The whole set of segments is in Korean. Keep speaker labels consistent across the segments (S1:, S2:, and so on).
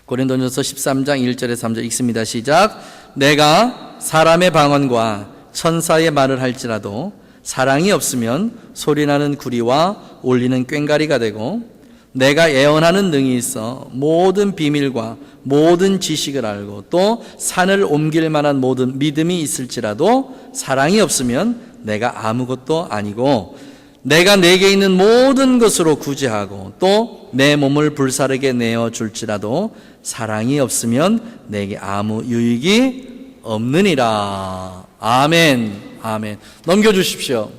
S1: 고린도전서 13장 1절에 3절 읽습니다. 시작. 내가 사람의 방언과 천사의 말을 할지라도 사랑이 없으면 소리나는 구리와 울리는 꽹과리가 되고, 내가 예언하는 능이 있어 모든 비밀과 모든 지식을 알고 또 산을 옮길 만한 모든 믿음이 있을지라도 사랑이 없으면 내가 아무것도 아니고, 내가 내게 있는 모든 것으로 구제하고 또 내 몸을 불사르게 내어줄지라도 사랑이 없으면 내게 아무 유익이 없느니라. 아멘. 아멘. 넘겨주십시오.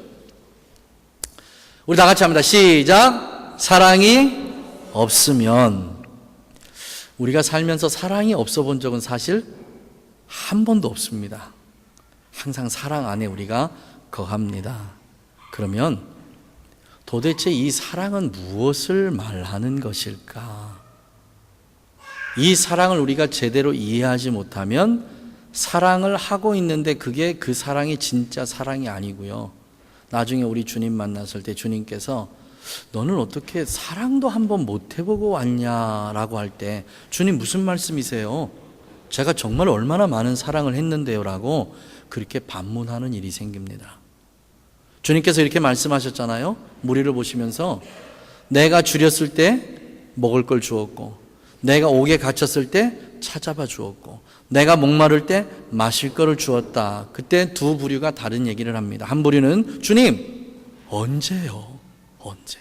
S1: 우리 다 같이 합니다. 시작. 사랑이 없으면. 우리가 살면서 사랑이 없어 본 적은 사실 한 번도 없습니다. 항상 사랑 안에 우리가 거합니다. 그러면 도대체 이 사랑은 무엇을 말하는 것일까? 이 사랑을 우리가 제대로 이해하지 못하면 사랑을 하고 있는데 그게 그 사랑이 진짜 사랑이 아니고요. 나중에 우리 주님 만났을 때 주님께서 너는 어떻게 사랑도 한번 못 해보고 왔냐라고 할 때, 주님 무슨 말씀이세요? 제가 정말 얼마나 많은 사랑을 했는데요 라고 그렇게 반문하는 일이 생깁니다. 주님께서 이렇게 말씀하셨잖아요. 무리를 보시면서 내가 줄였을 때 먹을 걸 주었고, 내가 옥에 갇혔을 때 찾아봐 주었고, 내가 목마를 때 마실 거를 주었다. 그때 두 부류가 다른 얘기를 합니다. 한 부류는 주님 언제요? 언제?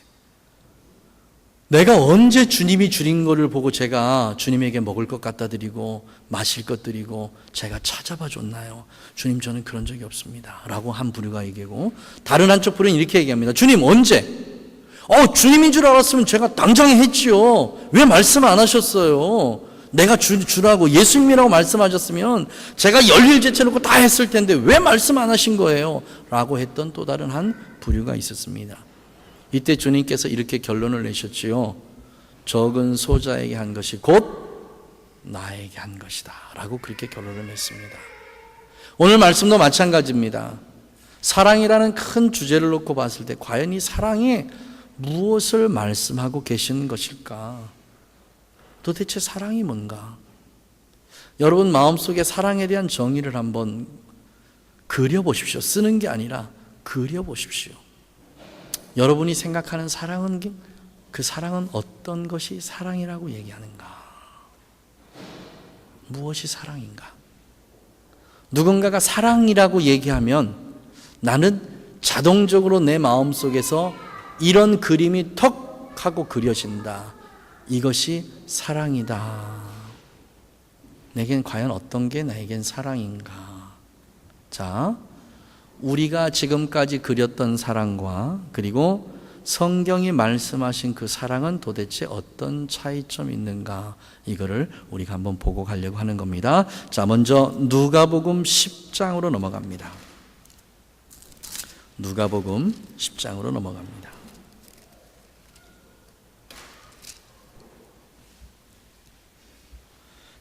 S1: 내가 언제 주님이 줄인 거를 보고 제가 주님에게 먹을 것 갖다 드리고 마실 것 드리고 제가 찾아봐 줬나요? 주님 저는 그런 적이 없습니다 라고 한 부류가 얘기하고, 다른 한쪽 부류는 이렇게 얘기합니다. 주님 언제? 주님인 줄 알았으면 제가 당장 했지요. 왜 말씀 안 하셨어요? 내가 주라고 예수님이라고 말씀하셨으면 제가 열일 제쳐놓고 다 했을 텐데 왜 말씀 안 하신 거예요? 라고 했던 또 다른 한 부류가 있었습니다. 이때 주님께서 이렇게 결론을 내셨지요. 적은 소자에게 한 것이 곧 나에게 한 것이다 라고 그렇게 결론을 냈습니다. 오늘 말씀도 마찬가지입니다. 사랑이라는 큰 주제를 놓고 봤을 때 과연 이 사랑이 무엇을 말씀하고 계시는 것일까? 도대체 사랑이 뭔가? 여러분 마음속에 사랑에 대한 정의를 한번 그려보십시오. 쓰는 게 아니라 그려보십시오. 여러분이 생각하는 사랑은, 그 사랑은 어떤 것이 사랑이라고 얘기하는가? 무엇이 사랑인가? 누군가가 사랑이라고 얘기하면 나는 자동적으로 내 마음속에서 이런 그림이 턱 하고 그려진다. 이것이 사랑이다. 내겐 과연 어떤 게 나에겐 사랑인가? 자, 우리가 지금까지 그렸던 사랑과 그리고 성경이 말씀하신 그 사랑은 도대체 어떤 차이점이 있는가, 이거를 우리가 한번 보고 가려고 하는 겁니다. 자, 먼저 누가복음 10장으로 넘어갑니다. 누가복음 10장으로 넘어갑니다.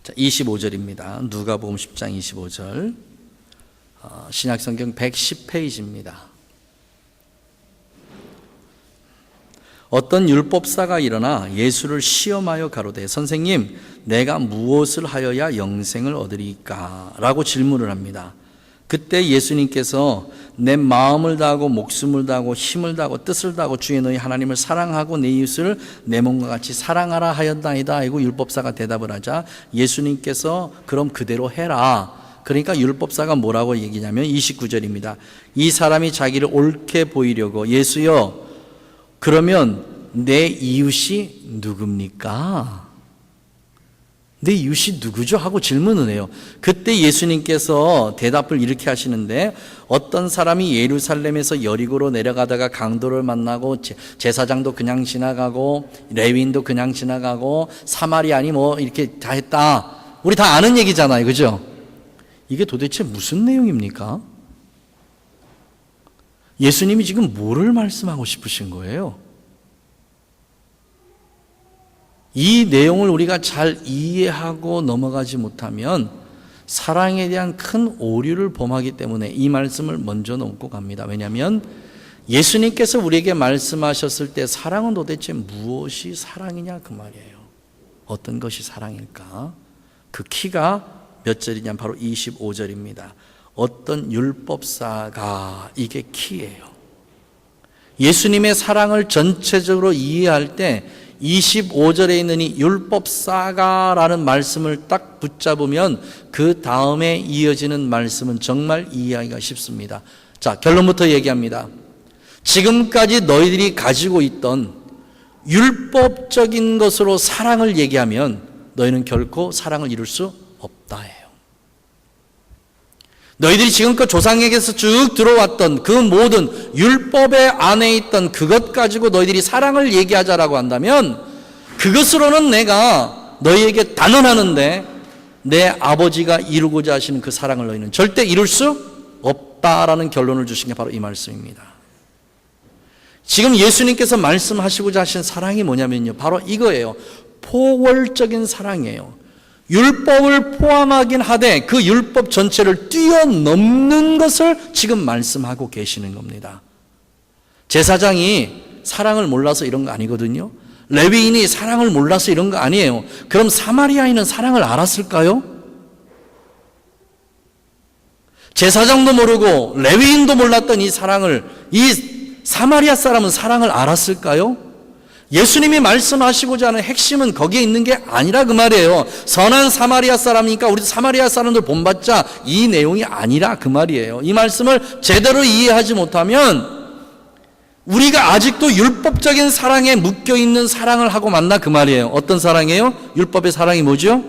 S1: 자, 25절입니다. 누가복음 10장 25절. 신약성경 110페이지입니다. 어떤 율법사가 일어나 예수를 시험하여 가로되 선생님 내가 무엇을 하여야 영생을 얻으리까? 라고 질문을 합니다. 그때 예수님께서 내 마음을 다하고 목숨을 다하고 힘을 다하고 뜻을 다하고 주의 너희 하나님을 사랑하고 내 이웃을 내 몸과 같이 사랑하라 하였나이다 하고 율법사가 대답을 하자 예수님께서 그럼 그대로 해라. 그러니까 율법사가 뭐라고 얘기냐면 29절입니다. 이 사람이 자기를 옳게 보이려고 예수여 그러면 내 이웃이 누굽니까? 내 이웃이 누구죠? 하고 질문을 해요. 그때 예수님께서 대답을 이렇게 하시는데 어떤 사람이 예루살렘에서 여리고로 내려가다가 강도를 만나고 제사장도 그냥 지나가고 레위인도 그냥 지나가고 사마리아니 뭐 이렇게 다 했다. 우리 다 아는 얘기잖아요. 그죠? 이게 도대체 무슨 내용입니까? 예수님이 지금 뭐를 말씀하고 싶으신 거예요? 이 내용을 우리가 잘 이해하고 넘어가지 못하면 사랑에 대한 큰 오류를 범하기 때문에 이 말씀을 먼저 놓고 갑니다. 왜냐하면 예수님께서 우리에게 말씀하셨을 때 사랑은 도대체 무엇이 사랑이냐 그 말이에요. 어떤 것이 사랑일까? 그 키가 몇 절이냐면 바로 25절입니다. 어떤 율법사가, 이게 키예요. 예수님의 사랑을 전체적으로 이해할 때 25절에 있는 이 율법사가라는 말씀을 딱 붙잡으면 그 다음에 이어지는 말씀은 정말 이해하기가 쉽습니다. 자, 결론부터 얘기합니다. 지금까지 너희들이 가지고 있던 율법적인 것으로 사랑을 얘기하면 너희는 결코 사랑을 이룰 수 없다예요. 너희들이 지금껏 조상에게서 쭉 들어왔던 그 모든 율법의 안에 있던 그것 가지고 너희들이 사랑을 얘기하자라고 한다면 그것으로는 내가 너희에게 단언하는데 내 아버지가 이루고자 하시는 그 사랑을 너희는 절대 이룰 수 없다라는 결론을 주신 게 바로 이 말씀입니다. 지금 예수님께서 말씀하시고자 하신 사랑이 뭐냐면요, 바로 이거예요. 포괄적인 사랑이에요. 율법을 포함하긴 하되 그 율법 전체를 뛰어넘는 것을 지금 말씀하고 계시는 겁니다. 제사장이 사랑을 몰라서 이런 거 아니거든요. 레위인이 사랑을 몰라서 이런 거 아니에요. 그럼 사마리아인은 사랑을 알았을까요? 제사장도 모르고 레위인도 몰랐던 이 사랑을, 이 사마리아 사람은 사랑을 알았을까요? 예수님이 말씀하시고자 하는 핵심은 거기에 있는 게 아니라 그 말이에요. 선한 사마리아 사람이니까 우리 사마리아 사람들 본받자, 이 내용이 아니라 그 말이에요. 이 말씀을 제대로 이해하지 못하면 우리가 아직도 율법적인 사랑에 묶여있는 사랑을 하고 만나 그 말이에요. 어떤 사랑이에요? 율법의 사랑이 뭐죠?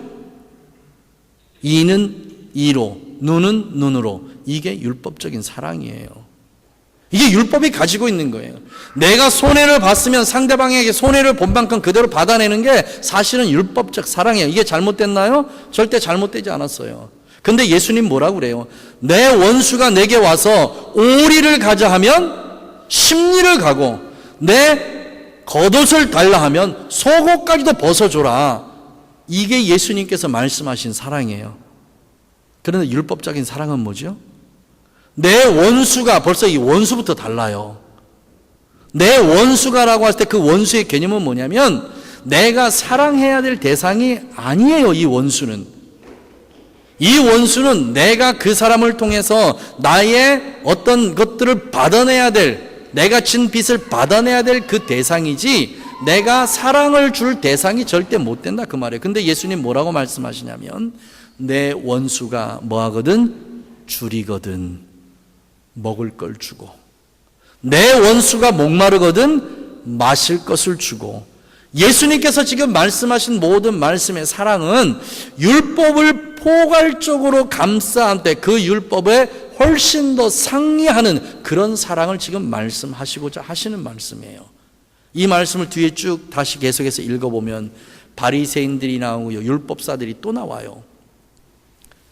S1: 이는 이로, 눈은 눈으로. 이게 율법적인 사랑이에요. 이게 율법이 가지고 있는 거예요. 내가 손해를 봤으면 상대방에게 손해를 본 만큼 그대로 받아내는 게 사실은 율법적 사랑이에요. 이게 잘못됐나요? 절대 잘못되지 않았어요. 근데 예수님 뭐라고 그래요? 내 원수가 내게 와서 오리를 가자 하면 십리를 가고 내 겉옷을 달라 하면 속옷까지도 벗어줘라. 이게 예수님께서 말씀하신 사랑이에요. 그런데 율법적인 사랑은 뭐죠? 내 원수가, 벌써 이 원수부터 달라요. 내 원수가라고 했을 때 그 원수의 개념은 뭐냐면 내가 사랑해야 될 대상이 아니에요. 이 원수는. 이 원수는 내가 그 사람을 통해서 나의 어떤 것들을 받아내야 될, 내가 진 빚을 받아내야 될 그 대상이지 내가 사랑을 줄 대상이 절대 못 된다 그 말이에요. 근데 예수님 뭐라고 말씀하시냐면 내 원수가 뭐하거든? 줄이거든 먹을 걸 주고, 내 원수가 목마르거든 마실 것을 주고. 예수님께서 지금 말씀하신 모든 말씀의 사랑은 율법을 포괄적으로 감싸한 때 그 율법에 훨씬 더 상이하는 그런 사랑을 지금 말씀하시고자 하시는 말씀이에요. 이 말씀을 뒤에 쭉 다시 계속해서 읽어보면 바리새인들이 나오고요, 율법사들이 또 나와요.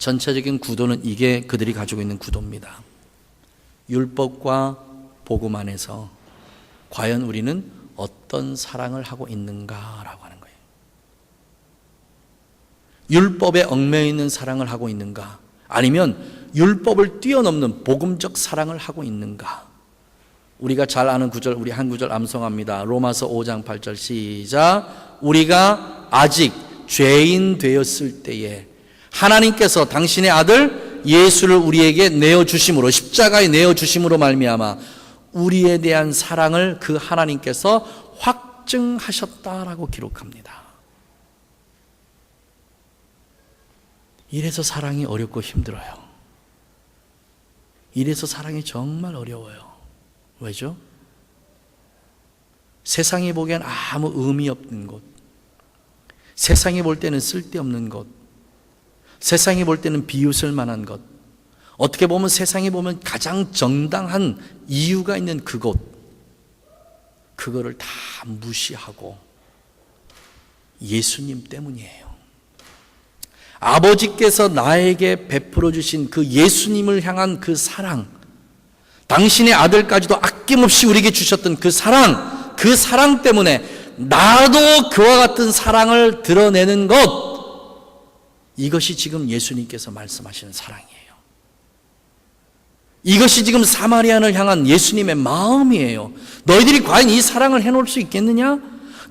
S1: 전체적인 구도는 이게 그들이 가지고 있는 구도입니다. 율법과 복음 안에서 과연 우리는 어떤 사랑을 하고 있는가라고 하는 거예요. 율법에 얽매여 있는 사랑을 하고 있는가? 아니면 율법을 뛰어넘는 복음적 사랑을 하고 있는가? 우리가 잘 아는 구절, 우리 한 구절 암송합니다. 로마서 5장 8절 시작. 우리가 아직 죄인 되었을 때에 하나님께서 당신의 아들 예수를 우리에게 내어주심으로, 십자가에 내어주심으로 말미암아 우리에 대한 사랑을 그 하나님께서 확증하셨다라고 기록합니다. 이래서 사랑이 어렵고 힘들어요. 이래서 사랑이 정말 어려워요. 왜죠? 세상이 보기엔 아무 의미 없는 것, 세상이 볼 때는 쓸데없는 것, 세상이 볼 때는 비웃을 만한 것, 어떻게 보면 세상이 보면 가장 정당한 이유가 있는 그것, 그거를 다 무시하고 예수님 때문이에요. 아버지께서 나에게 베풀어 주신 그 예수님을 향한 그 사랑, 당신의 아들까지도 아낌없이 우리에게 주셨던 그 사랑 때문에 나도 그와 같은 사랑을 드러내는 것, 이것이 지금 예수님께서 말씀하시는 사랑이에요. 이것이 지금 사마리아인을 향한 예수님의 마음이에요. 너희들이 과연 이 사랑을 해놓을 수 있겠느냐?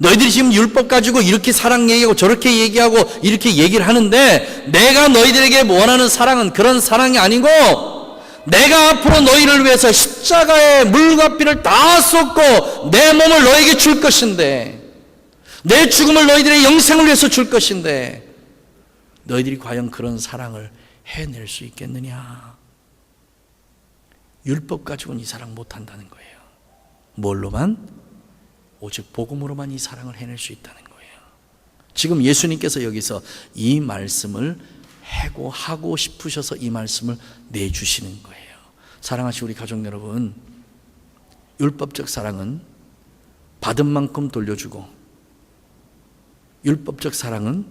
S1: 너희들이 지금 율법 가지고 이렇게 사랑 얘기하고 저렇게 얘기하고 이렇게 얘기를 하는데 내가 너희들에게 원하는 사랑은 그런 사랑이 아니고 내가 앞으로 너희를 위해서 십자가에 물과 피를 다 쏟고 내 몸을 너에게 줄 것인데 내 죽음을 너희들의 영생을 위해서 줄 것인데 너희들이 과연 그런 사랑을 해낼 수 있겠느냐? 율법 가지고는 이 사랑 못한다는 거예요. 뭘로만? 오직 복음으로만 이 사랑을 해낼 수 있다는 거예요. 지금 예수님께서 여기서 이 말씀을 해고하고 싶으셔서 이 말씀을 내주시는 거예요. 사랑하시는 우리 가족 여러분, 율법적 사랑은 받은 만큼 돌려주고 율법적 사랑은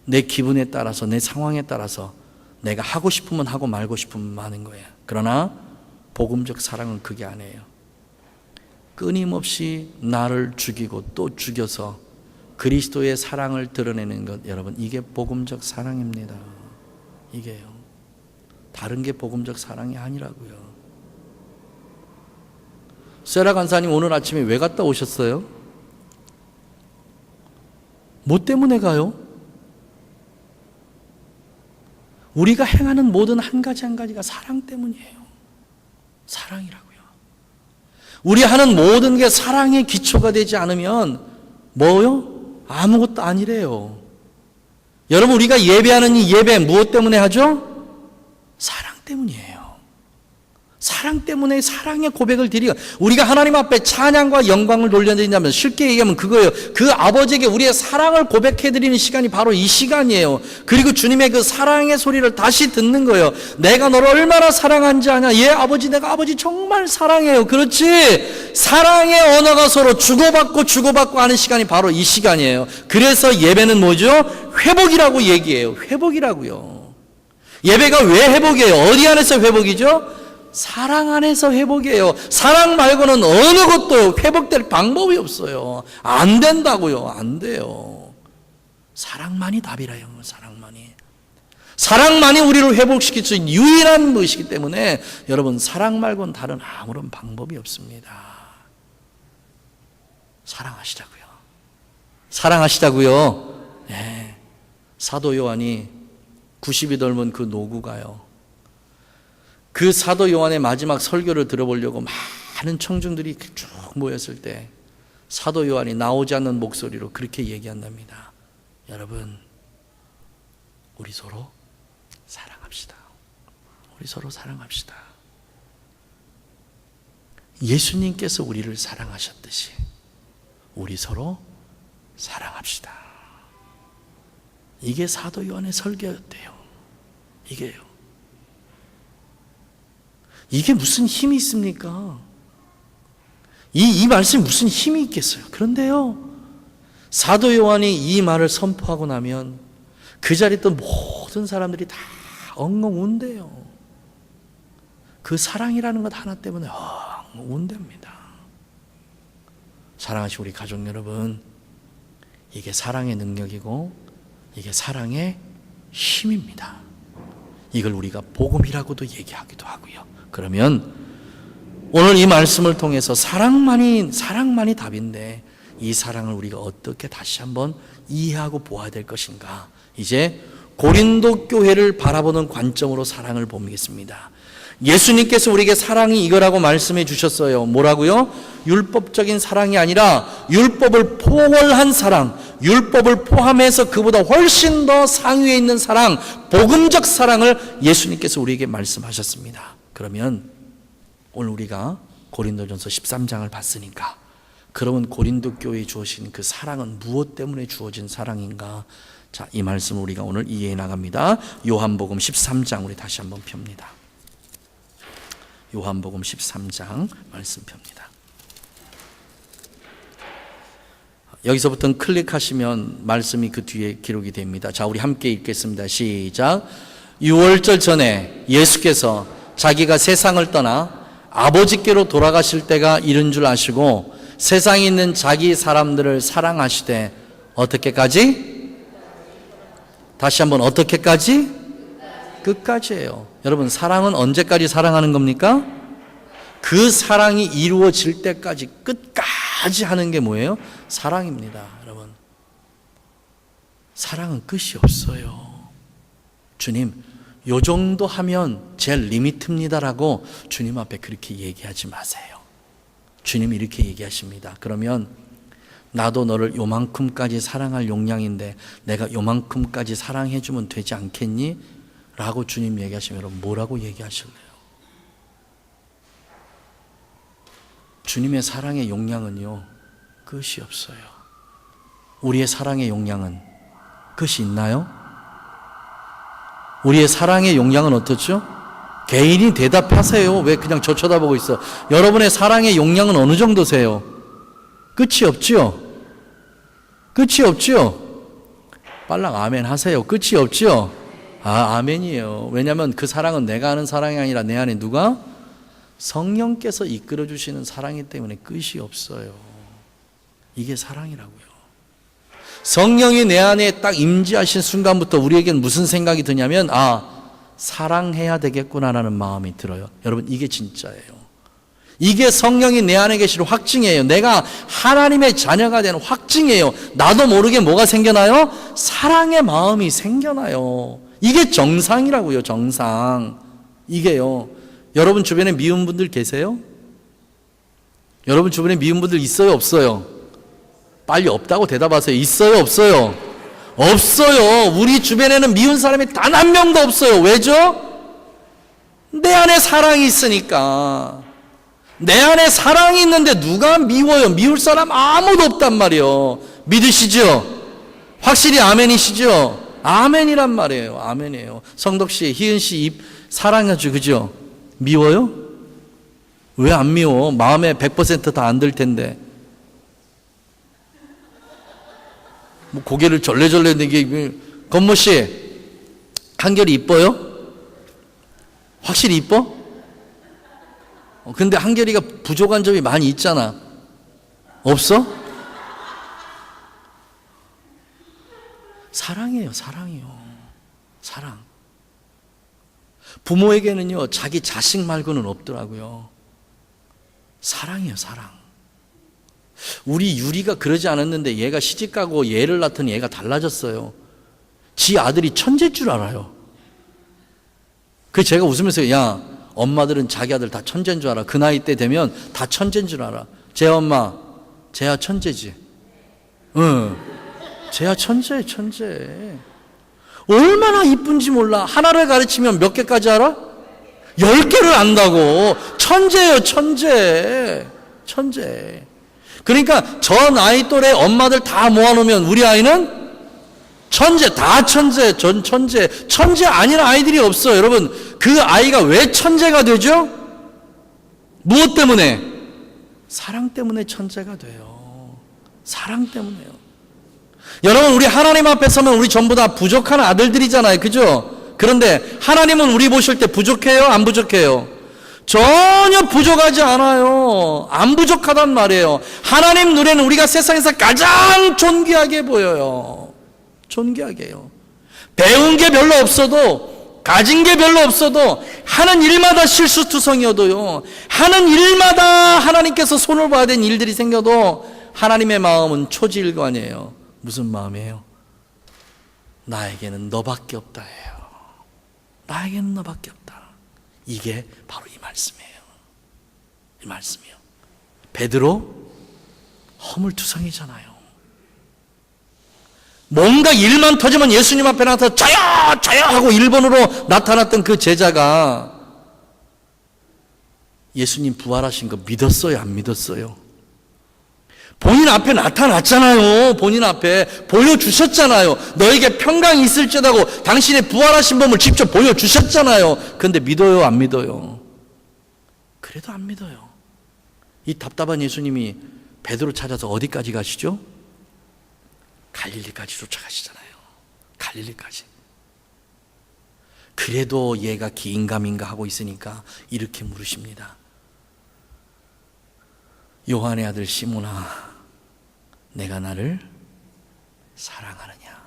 S1: 내 기분에 따라서 내 상황에 따라서 내가 하고 싶으면 하고 말고 싶으면 마는 거예요. 그러나 복음적 사랑은 그게 아니에요. 끊임없이 나를 죽이고 또 죽여서 그리스도의 사랑을 드러내는 것, 여러분, 이게 복음적 사랑입니다. 이게요. 다른 게 복음적 사랑이 아니라고요. 세라 간사님 오늘 아침에 왜 갔다 오셨어요? 뭐 때문에 가요? 우리가 행하는 모든 한 가지 한 가지가 사랑 때문이에요. 사랑이라고요. 우리 하는 모든 게 사랑의 기초가 되지 않으면 뭐요? 아무것도 아니래요. 여러분, 우리가 예배하는 이 예배 무엇 때문에 하죠? 사랑 때문이에요. 사랑 때문에 사랑의 고백을 드리고 우리가 하나님 앞에 찬양과 영광을 돌려드린다면 쉽게 얘기하면 그거예요. 그 아버지에게 우리의 사랑을 고백해드리는 시간이 바로 이 시간이에요. 그리고 주님의 그 사랑의 소리를 다시 듣는 거예요. 내가 너를 얼마나 사랑한지 아냐? 예, 아버지, 내가 아버지 정말 사랑해요. 그렇지? 사랑의 언어가 서로 주고받고 하는 시간이 바로 이 시간이에요. 그래서 예배는 뭐죠? 회복이라고 얘기해요. 회복이라고요. 예배가 왜 회복이에요? 어디 안에서 회복이죠? 사랑 안에서 회복이에요. 사랑 말고는 어느 것도 회복될 방법이 없어요. 안 된다고요. 안 돼요. 사랑만이 답이라요. 사랑만이 우리를 회복시킬 수 있는 유일한 것이기 때문에 여러분, 사랑 말고는 다른 아무런 방법이 없습니다. 사랑하시자고요. 사랑하시자고요. 네. 사도 요한이 90이 넘은 그 노구가요, 그 사도 요한의 마지막 설교를 들어보려고 많은 청중들이 쭉 모였을 때 사도 요한이 나오지 않는 목소리로 그렇게 얘기한답니다. 여러분, 우리 서로 사랑합시다. 우리 서로 사랑합시다. 예수님께서 우리를 사랑하셨듯이 우리 서로 사랑합시다. 이게 사도 요한의 설교였대요. 이게요. 이게 무슨 힘이 있습니까? 이 말씀이 무슨 힘이 있겠어요? 그런데요, 사도 요한이 이 말을 선포하고 나면 그 자리에 있던 모든 사람들이 다 엉엉 운대요. 그 사랑이라는 것 하나 때문에 엉엉 운답니다. 사랑하시는 우리 가족 여러분, 이게 사랑의 능력이고 이게 사랑의 힘입니다. 이걸 우리가 복음이라고도 얘기하기도 하고요. 그러면 오늘 이 말씀을 통해서 사랑만이 답인데 이 사랑을 우리가 어떻게 다시 한번 이해하고 보아야 될 것인가? 이제 고린도 교회를 바라보는 관점으로 사랑을 보겠습니다. 예수님께서 우리에게 사랑이 이거라고 말씀해 주셨어요. 뭐라고요? 율법적인 사랑이 아니라 율법을 포괄한 사랑, 율법을 포함해서 그보다 훨씬 더 상위에 있는 사랑, 복음적 사랑을 예수님께서 우리에게 말씀하셨습니다. 그러면 오늘 우리가 고린도전서 13장을 봤으니까 그러면 고린도 교회에 주어진 그 사랑은 무엇 때문에 주어진 사랑인가? 자, 이 말씀을 우리가 오늘 이해해 나갑니다. 요한복음 13장 우리 다시 한번 펴니다. 요한복음 13장 말씀 펴니다. 여기서부터는 클릭하시면 말씀이 그 뒤에 기록이 됩니다. 자, 우리 함께 읽겠습니다. 시작. 유월절 전에 예수께서 자기가 세상을 떠나 아버지께로 돌아가실 때가 이른 줄 아시고 세상에 있는 자기 사람들을 사랑하시되 어떻게까지? 다시 한번 어떻게까지? 끝까지예요. 여러분, 사랑은 언제까지 사랑하는 겁니까? 그 사랑이 이루어질 때까지 끝까지 끝까지 하는 게 뭐예요? 사랑입니다. 여러분, 사랑은 끝이 없어요. 주님, 요 정도 하면 제 리미트입니다라고 주님 앞에 그렇게 얘기하지 마세요. 주님이 이렇게 얘기하십니다. 그러면 나도 너를 요만큼까지 사랑할 용량인데 내가 요만큼까지 사랑해주면 되지 않겠니? 라고 주님 얘기하시면 여러분 뭐라고 얘기하실래요? 주님의 사랑의 용량은요, 끝이 없어요. 우리의 사랑의 용량은 끝이 있나요? 우리의 사랑의 용량은 어떻죠? 개인이 대답하세요. 왜 그냥 저 쳐다보고 있어? 여러분의 사랑의 용량은 어느 정도세요? 끝이 없죠? 끝이 없죠? 빨랑 아멘 하세요. 끝이 없죠? 아멘이에요. 왜냐하면 그 사랑은 내가 하는 사랑이 아니라 내 안에 누가? 성령께서 이끌어 주시는 사랑이기 때문에 끝이 없어요. 이게 사랑이라고요. 성령이 내 안에 딱 임재하신 순간부터 우리에겐 무슨 생각이 드냐면 사랑해야 되겠구나라는 마음이 들어요. 여러분, 이게 진짜예요. 이게 성령이 내 안에 계시는 확증이에요. 내가 하나님의 자녀가 되는 확증이에요. 나도 모르게 뭐가 생겨나요? 사랑의 마음이 생겨나요. 이게 정상이라고요. 정상. 이게요. 여러분 주변에 미운 분들 계세요? 여러분 주변에 미운 분들 있어요? 없어요? 빨리 없다고 대답하세요. 있어요? 없어요? 없어요. 우리 주변에는 미운 사람이 단 한 명도 없어요. 왜죠? 내 안에 사랑이 있으니까. 내 안에 사랑이 있는데 누가 미워요? 미울 사람 아무도 없단 말이에요. 믿으시죠? 확실히 아멘이시죠? 아멘이란 말이에요. 아멘이에요. 성덕씨, 희은씨 입 사랑하죠. 그죠? 미워요? 왜 안 미워? 마음에 100% 다 안 들 텐데. 뭐 고개를 절레절레 내게. 건모씨, 한결이 이뻐요? 확실히 이뻐? 근데 한결이가 부족한 점이 많이 있잖아. 없어? 사랑이에요. 사랑이요. 사랑. 부모에게는요, 자기 자식 말고는 없더라고요. 사랑이에요. 사랑. 우리 유리가 그러지 않았는데 얘가 시집가고 얘를 낳더니 얘가 달라졌어요. 지 아들이 천재일 줄 알아요. 그래서 제가 웃으면서 야, 엄마들은 자기 아들 다 천재인 줄 알아. 그 나이 때 되면 다 천재인 줄 알아. 제 엄마, 쟤야 천재지. 응, 쟤야 천재야, 천재. 얼마나 이쁜지 몰라. 하나를 가르치면 몇 개까지 알아? 10개를 안다고. 천재예요, 천재. 천재. 그러니까 저 나이 또래 엄마들 다 모아놓으면 우리 아이는 천재, 다 천재, 전 천재. 천재 아닌 아이들이 없어요. 여러분, 그 아이가 왜 천재가 되죠? 무엇 때문에? 사랑 때문에 천재가 돼요. 사랑 때문에요. 여러분, 우리 하나님 앞에 서면 우리 전부 다 부족한 아들들이잖아요. 그죠? 그런데 하나님은 우리 보실 때 부족해요? 안 부족해요? 전혀 부족하지 않아요. 안 부족하단 말이에요. 하나님 눈에는 우리가 세상에서 가장 존귀하게 보여요. 존귀하게 해요. 배운 게 별로 없어도, 가진 게 별로 없어도, 하는 일마다 실수투성이어도요, 하는 일마다 하나님께서 손을 봐야 되는 일들이 생겨도 하나님의 마음은 초지일관이에요. 무슨 마음이에요? 나에게는 너밖에 없다예요. 나에게는 너밖에 없다. 이게 바로 이 말씀이에요. 이 말씀이요. 베드로 허물투성이잖아요. 뭔가 일만 터지면 예수님 앞에 나타나서 저요! 저요! 하고 일본으로 나타났던 그 제자가 예수님 부활하신 거 믿었어요? 안 믿었어요? 본인 앞에 나타났잖아요. 본인 앞에 보여주셨잖아요. 너에게 평강이 있을지라고 당신의 부활하신 몸을 직접 보여주셨잖아요. 그런데 믿어요? 안 믿어요? 그래도 안 믿어요. 이 답답한 예수님이 베드로 찾아서 어디까지 가시죠? 갈릴리까지 쫓아가시잖아요. 갈릴리까지. 그래도 얘가 기인가민가 하고 있으니까 이렇게 물으십니다. 요한의 아들 시몬아, 내가 나를 사랑하느냐?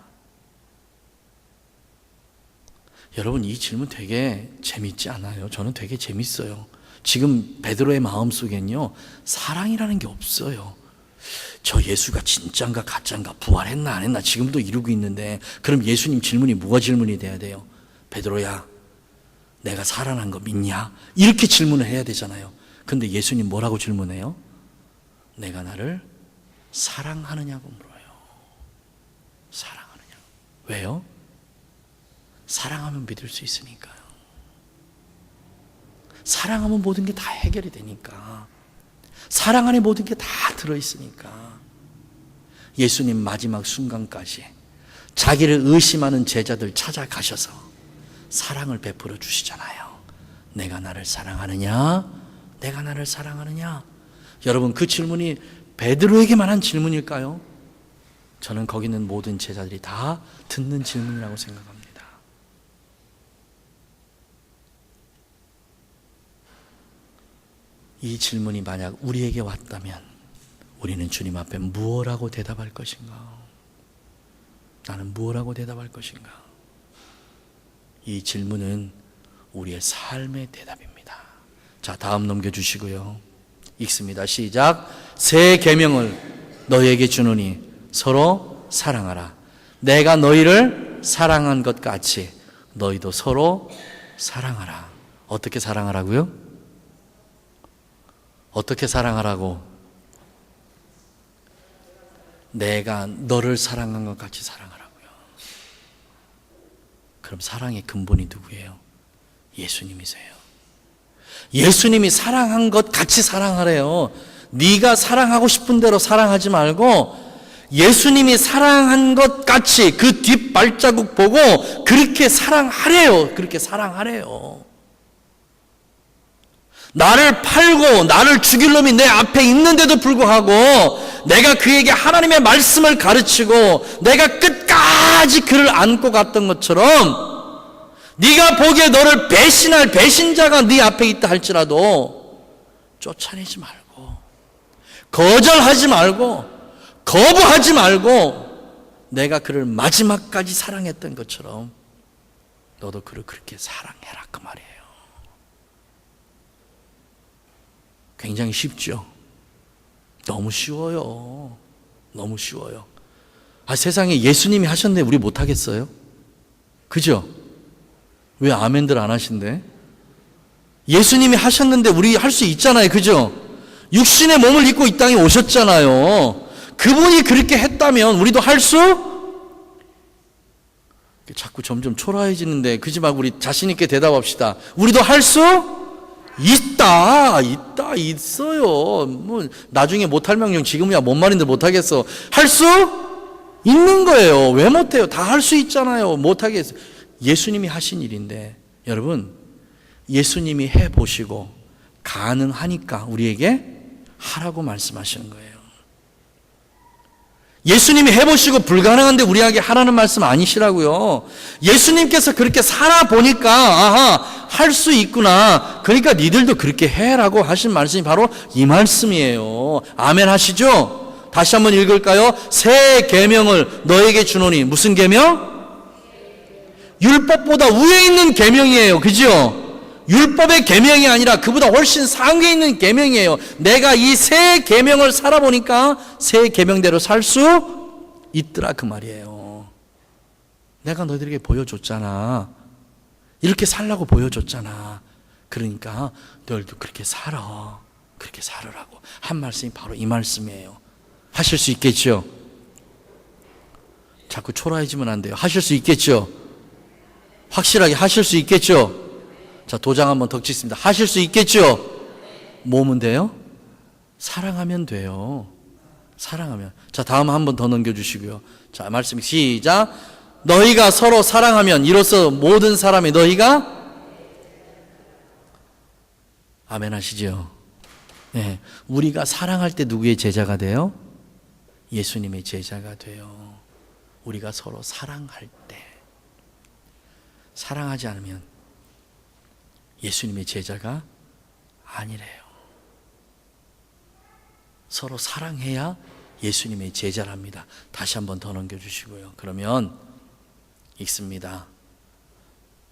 S1: 여러분, 이 질문 되게 재밌지 않아요? 저는 되게 재밌어요. 지금 베드로의 마음속엔요, 사랑이라는 게 없어요. 저 예수가 진짠가 가짠가, 부활했나 안 했나 지금도 이루고 있는데, 그럼 예수님 질문이 뭐가 질문이 돼야 돼요? 베드로야, 내가 살아난 거 믿냐? 이렇게 질문을 해야 되잖아요. 근데 예수님 뭐라고 질문해요? 내가 나를 사랑하느냐고 물어요. 사랑하느냐. 왜요? 사랑하면 믿을 수 있으니까요. 사랑하면 모든 게 다 해결이 되니까. 사랑 안에 모든 게 다 들어있으니까. 예수님 마지막 순간까지 자기를 의심하는 제자들 찾아가셔서 사랑을 베풀어 주시잖아요. 내가 나를 사랑하느냐? 내가 나를 사랑하느냐? 여러분, 그 질문이 베드로에게만 한 질문일까요? 저는 거기 있는 모든 제자들이 다 듣는 질문이라고 생각합니다. 이 질문이 만약 우리에게 왔다면 우리는 주님 앞에 무엇라고 대답할 것인가? 나는 무엇라고 대답할 것인가? 이 질문은 우리의 삶의 대답입니다. 자, 다음 넘겨주시고요. 읽습니다. 시작. 새 계명을 너희에게 주노니 서로 사랑하라. 내가 너희를 사랑한 것 같이 너희도 서로 사랑하라. 어떻게 사랑하라고요? 어떻게 사랑하라고? 내가 너를 사랑한 것 같이 사랑하라고요. 그럼 사랑의 근본이 누구예요? 예수님이세요. 예수님이 사랑한 것 같이 사랑하래요. 네가 사랑하고 싶은 대로 사랑하지 말고 예수님이 사랑한 것 같이 그 뒷발자국 보고 그렇게 사랑하래요. 그렇게 사랑하래요. 나를 팔고 나를 죽일 놈이 내 앞에 있는데도 불구하고 내가 그에게 하나님의 말씀을 가르치고 내가 끝까지 그를 안고 갔던 것처럼 네가 보기에 너를 배신할 배신자가 네 앞에 있다 할지라도 쫓아내지 말고 거절하지 말고 거부하지 말고 내가 그를 마지막까지 사랑했던 것처럼 너도 그를 그렇게 사랑해라, 그 말이에요. 굉장히 쉽죠? 너무 쉬워요. 너무 쉬워요. 세상에 예수님이 하셨는데 우리 못하겠어요? 그죠? 왜 아멘들 안 하신대? 예수님이 하셨는데 우리 할 수 있잖아요. 그죠? 육신의 몸을 입고 이 땅에 오셨잖아요. 그분이 그렇게 했다면 우리도 할 수? 자꾸 점점 초라해지는데 그러지 말고 우리 자신 있게 대답합시다. 우리도 할 수? 있어요. 뭐 나중에 못할 명령 지금이야 뭔 말인데 못하겠어. 할 수 있는 거예요. 왜 못해요? 다 할 수 있잖아요. 못하겠어. 예수님이 하신 일인데 여러분, 예수님이 해보시고 가능하니까 우리에게 하라고 말씀하시는 거예요. 예수님이 해보시고 불가능한데 우리에게 하라는 말씀 아니시라고요. 예수님께서 그렇게 살아보니까 아하, 할 수 있구나. 그러니까 니들도 그렇게 해라고 하신 말씀이 바로 이 말씀이에요. 아멘 하시죠? 다시 한번 읽을까요? 새 계명을 너에게 주노니. 무슨 계명? 율법보다 위에 있는 계명이에요. 그죠? 율법의 계명이 아니라 그보다 훨씬 상위에 있는 계명이에요. 내가 이 새 계명을 살아보니까 새 계명대로 살 수 있더라, 그 말이에요. 내가 너희들에게 보여줬잖아. 이렇게 살라고 보여줬잖아. 그러니까 너희들도 그렇게 살아. 그렇게 살으라고 한 말씀이 바로 이 말씀이에요. 하실 수 있겠죠? 자꾸 초라해지면 안 돼요. 하실 수 있겠죠? 확실하게 하실 수 있겠죠? 자, 도장 한번 더 찍습니다. 하실 수 있겠죠? 뭐면 돼요? 사랑하면 돼요. 사랑하면. 자, 다음 한번 더 넘겨주시고요. 자, 말씀 시작. 너희가 서로 사랑하면 이로써 모든 사람이 너희가 아멘 하시죠? 네, 우리가 사랑할 때 누구의 제자가 돼요? 예수님의 제자가 돼요. 우리가 서로 사랑할 때. 사랑하지 않으면 예수님의 제자가 아니래요. 서로 사랑해야 예수님의 제자랍니다. 다시 한번 더 넘겨주시고요. 그러면 읽습니다.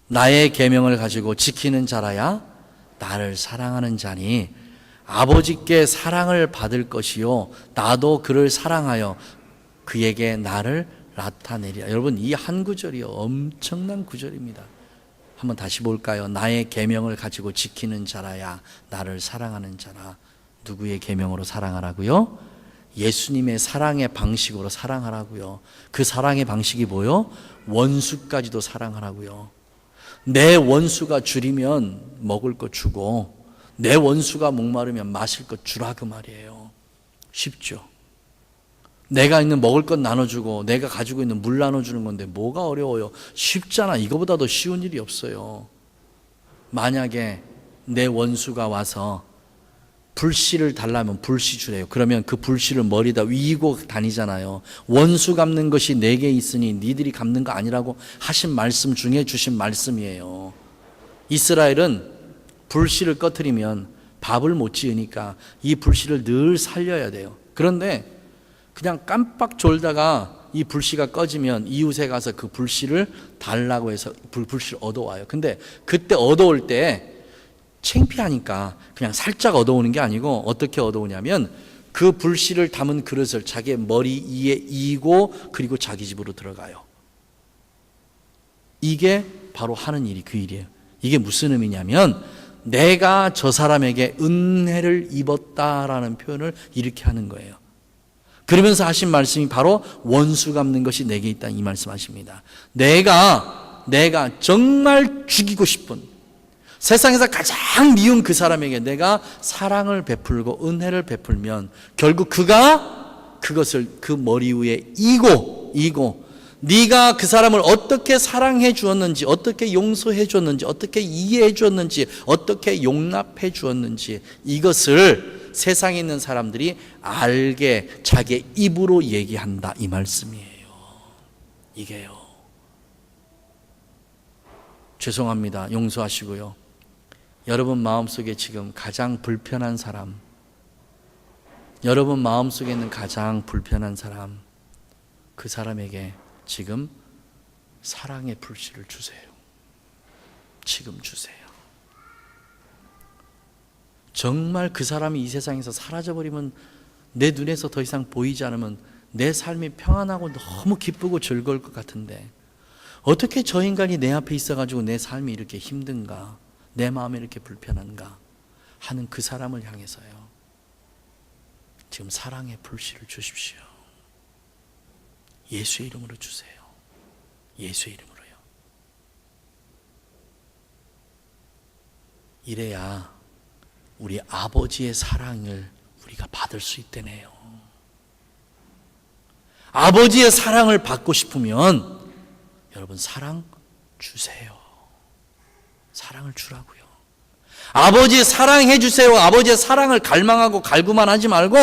S1: 나의 계명을 가지고 지키는 자라야 나를 사랑하는 자니 아버지께 사랑을 받을 것이요 나도 그를 사랑하여 그에게 나를 나타내리라. 여러분, 이 한 구절이요 엄청난 구절입니다. 한번 다시 볼까요? 나의 계명을 가지고 지키는 자라야 나를 사랑하는 자라. 누구의 계명으로 사랑하라고요? 예수님의 사랑의 방식으로 사랑하라고요. 그 사랑의 방식이 뭐요? 원수까지도 사랑하라고요. 내 원수가 줄이면 먹을 거 주고 내 원수가 목마르면 마실 것 주라, 그 말이에요. 쉽죠? 내가 있는 먹을 것 나눠주고 내가 가지고 있는 물 나눠주는 건데 뭐가 어려워요? 쉽잖아. 이거보다 더 쉬운 일이 없어요. 만약에 내 원수가 와서 불씨를 달라면 불씨 주래요. 그러면 그 불씨를 머리에다 위고 다니잖아요. 원수 갚는 것이 내게 있으니 니들이 갚는 거 아니라고 하신 말씀 중에 주신 말씀이에요. 이스라엘은 불씨를 꺼트리면 밥을 못 지으니까 이 불씨를 늘 살려야 돼요. 그런데 그냥 깜빡 졸다가 이 불씨가 꺼지면 이웃에 가서 그 불씨를 달라고 해서 불씨를 얻어와요. 근데 그때 얻어올 때 창피하니까 그냥 살짝 얻어오는 게 아니고 어떻게 얻어오냐면 그 불씨를 담은 그릇을 자기의 머리 위에 이고 그리고 자기 집으로 들어가요. 이게 바로 하는 일이 그 일이에요. 이게 무슨 의미냐면 내가 저 사람에게 은혜를 입었다라는 표현을 이렇게 하는 거예요. 그러면서 하신 말씀이 바로 원수 갚는 것이 내게 있다, 이 말씀하십니다. 내가 정말 죽이고 싶은 세상에서 가장 미운 그 사람에게 내가 사랑을 베풀고 은혜를 베풀면 결국 그가 그것을 그 머리 위에 이고 네가 그 사람을 어떻게 사랑해 주었는지, 어떻게 용서해 주었는지, 어떻게 이해해 주었는지, 어떻게 용납해 주었는지 이것을 세상에 있는 사람들이 알게 자기의 입으로 얘기한다, 이 말씀이에요. 이게요. 죄송합니다. 용서하시고요. 여러분 마음속에 지금 가장 불편한 사람, 여러분 마음속에 있는 가장 불편한 사람, 그 사람에게 지금 사랑의 불씨를 주세요. 지금 주세요. 정말 그 사람이 이 세상에서 사라져버리면, 내 눈에서 더 이상 보이지 않으면 내 삶이 평안하고 너무 기쁘고 즐거울 것 같은데 어떻게 저 인간이 내 앞에 있어가지고 내 삶이 이렇게 힘든가, 내 마음이 이렇게 불편한가 하는 그 사람을 향해서요, 지금 사랑의 불씨를 주십시오. 예수의 이름으로 주세요. 예수의 이름으로요. 이래야 우리 아버지의 사랑을 우리가 받을 수 있다네요. 아버지의 사랑을 받고 싶으면 여러분 사랑 주세요. 사랑을 주라고요. 아버지의 사랑해 주세요. 아버지의 사랑을 갈망하고 갈구만 하지 말고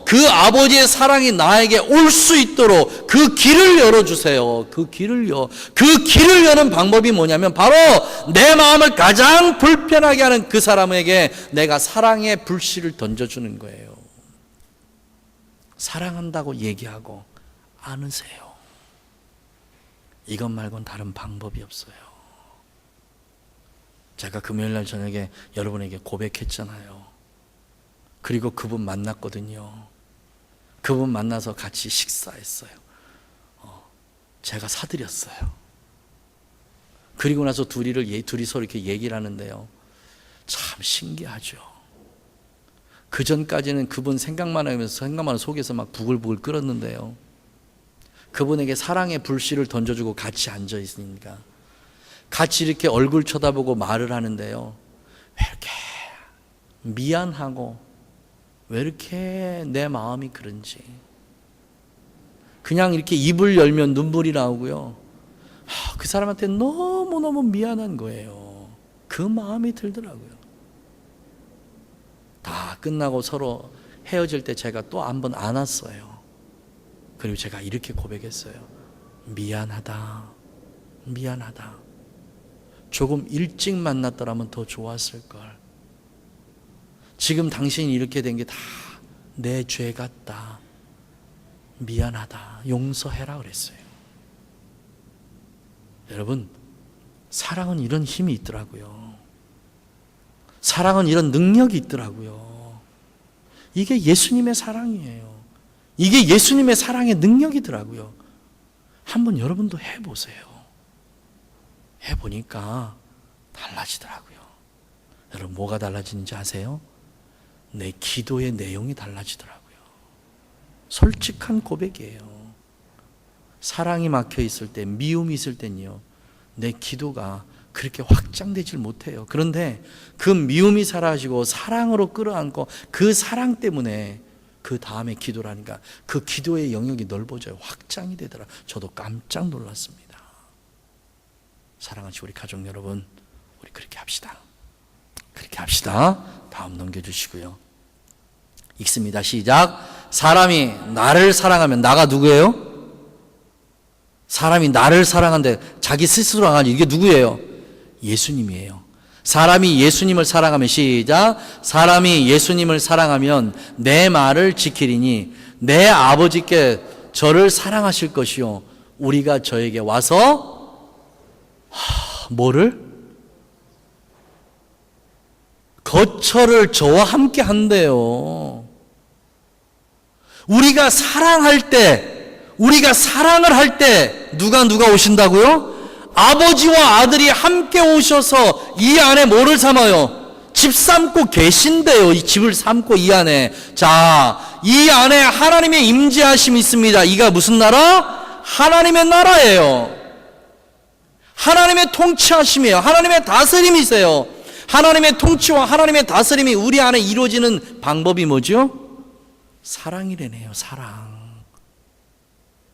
S1: 그 아버지의 사랑이 나에게 올 수 있도록 그 길을 열어주세요. 그 길을요. 그 길을 여는 방법이 뭐냐면 바로 내 마음을 가장 불편하게 하는 그 사람에게 내가 사랑의 불씨를 던져주는 거예요. 사랑한다고 얘기하고 안으세요. 이것 말고는 다른 방법이 없어요. 제가 금요일날 저녁에 여러분에게 고백했잖아요. 그리고 그분 만났거든요. 그분 만나서 같이 식사했어요. 제가 사드렸어요. 그리고 나서 둘이서 이렇게 얘기를 하는데요, 참 신기하죠. 그 전까지는 그분 생각만 하면 속에서 막 부글부글 끓었는데요, 그분에게 사랑의 불씨를 던져주고 같이 앉아 있으니까 같이 이렇게 얼굴 쳐다보고 말을 하는데요, 왜 이렇게 미안하고 왜 이렇게 내 마음이 그런지, 그냥 이렇게 입을 열면 눈물이 나오고요, 그 사람한테 너무너무 미안한 거예요. 그 마음이 들더라고요. 다 끝나고 서로 헤어질 때 제가 또 한 번 안았어요. 그리고 제가 이렇게 고백했어요. 미안하다. 조금 일찍 만났더라면 더 좋았을걸. 지금 당신이 이렇게 된 게 다 내 죄 같다. 미안하다. 용서해라 그랬어요. 여러분, 사랑은 이런 힘이 있더라고요. 사랑은 이런 능력이 있더라고요. 이게 예수님의 사랑이에요. 이게 예수님의 사랑의 능력이더라고요. 한번 여러분도 해보세요. 해보니까 달라지더라고요. 여러분 뭐가 달라지는지 아세요? 내 기도의 내용이 달라지더라고요. 솔직한 고백이에요. 사랑이 막혀 있을 때, 미움이 있을 때는요, 내 기도가 그렇게 확장되질 못해요. 그런데 그 미움이 사라지고 사랑으로 끌어안고 그 사랑 때문에 그 다음에 기도라니까 그 기도의 영역이 넓어져요. 확장이 되더라. 저도 깜짝 놀랐습니다. 사랑하는 우리 가족 여러분, 우리 그렇게 합시다. 그렇게 합시다. 다음 넘겨주시고요. 읽습니다. 시작. 사람이 나를 사랑하면, 나가 누구예요? 사람이 나를 사랑하는데 자기 스스로 안 하니 이게 누구예요? 예수님이에요. 사람이 예수님을 사랑하면, 시작. 사람이 예수님을 사랑하면 내 말을 지키리니 내 아버지께 저를 사랑하실 것이요 우리가 저에게 와서 뭐를? 거처를 저와 함께 한대요. 우리가 사랑할 때, 우리가 사랑을 할 때 누가 오신다고요? 아버지와 아들이 함께 오셔서 이 안에 뭐를 삼아요? 집 삼고 계신대요. 이 집을 삼고 이 안에. 자, 이 안에 하나님의 임재하심이 있습니다. 이가 무슨 나라? 하나님의 나라예요. 하나님의 통치하심이에요. 하나님의 다스림이세요. 하나님의 통치와 하나님의 다스림이 우리 안에 이루어지는 방법이 뭐죠? 사랑이래네요. 사랑.